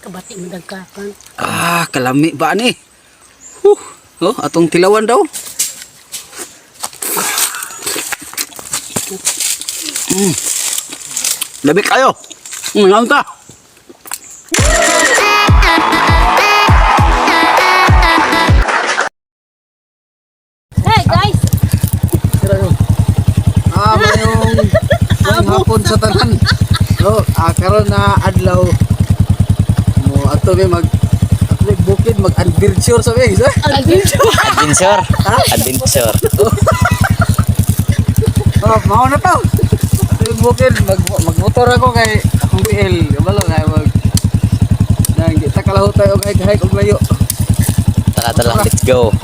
kabati mo dagkakan. Kalami ba ni? Oh, atong tilawan daw. Labi kayo. Ngayon ta. Hey guys! Mayong hapon sa tanan. So, karon na adlaw mo ato may bukid mag-adventure sa mga isa. Adventure. Adventure. Mao na to. Yung bukid magmotor ako kay akong PL. Kabalo kay nang kita kalaho tayo kay kahit og layo. Tara, let's go.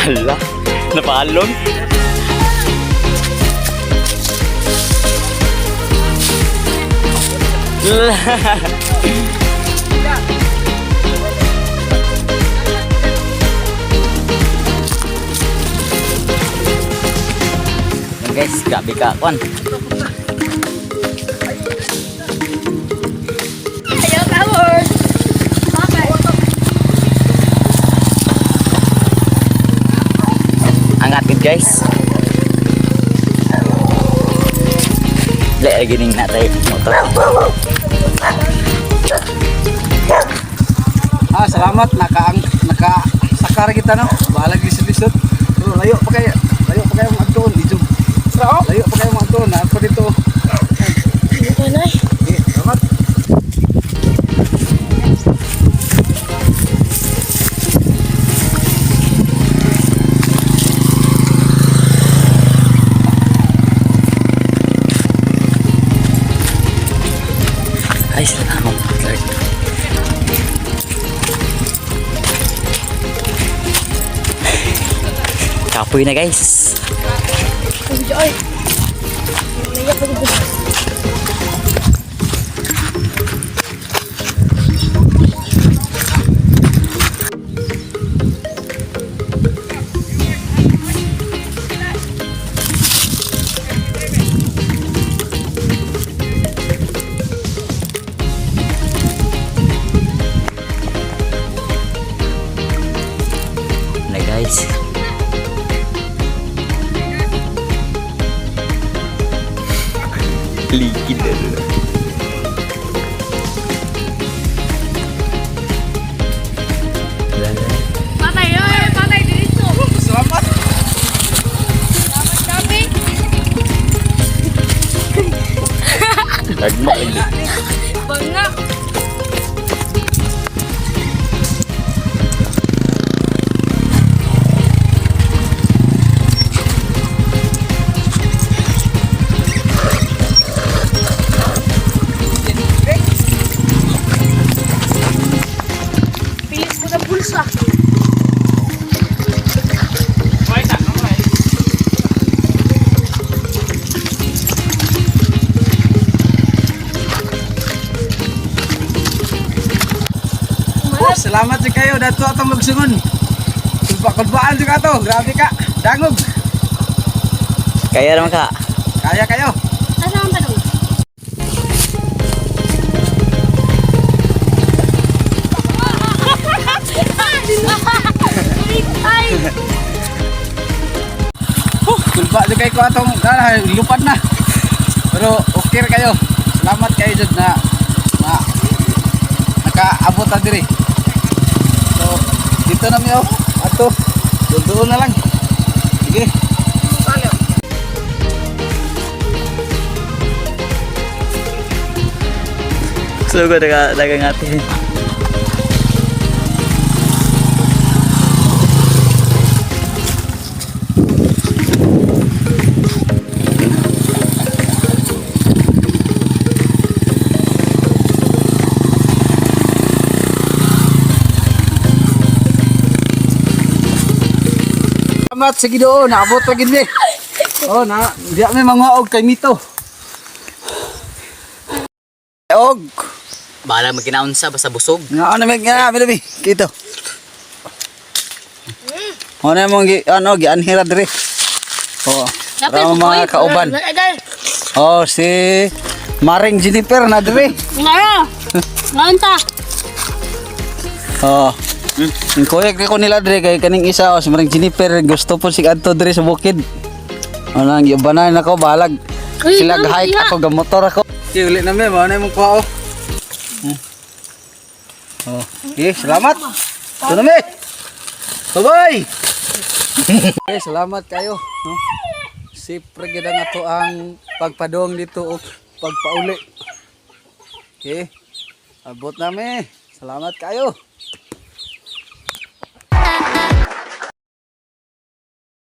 Hala, napaalon. Guys, grabe ka, Kwan. Ayaw tawar! Angatid guys. Lagi ning natay motor. Salamat nakasakar kita no. Bahala gi lisod. Pero layo pa kayo magtuon dito. Layo pa kayo magtuon na ako dito. Ano na? Salamat. Ay, salamat Lord. Kapoy na guys. Enjoy! Naiyak ko dito. Na guys. Likid na doon. Patay! Oy! Patay dito! Salamat. Salamat kami! Nagma hindi. Bangga! Pilis ko na pulsa! Salamat sa kayo dato atong magsungon. Kulbaan juga to. Grabe ka. Dangog. Kaya naman ka. Kaya kayo. Ano ang tanong? Ay! Kulba di kayo ko atong lupad na. Pero okay kayo. Salamat kayo jud na nakaabot ta diri. So dito na mi ato. Doon na lang. Sige. Sugod ka dagang atin. Salamat sa Ginoo, naabot pa gid mi. Oh, na di may manguog kay Mito. Og. Bala magkinaunsa basta busog. Nga ano mi kito. Ano mo gi gianhira dire. Oh. Para mga kauban. Oh, si Maring Jennifer na dire. Ngara. Nganta. Oh. Ang kuya ko nila dire kay kaning isa si Maring Jennifer gusto po si adto dire sa bukid. Ano ang gibanan ako balag. Sila hike ako gamotor ako. Di uli na mi, na imong kuha oh. Oh, okay, salamat. Ito na mi. Bye-bye. Okay, salamat kayo, no. Sipre gid ang ato ang pagpadong dito o pagpauli. Okay. Abot na mi. Salamat kayo.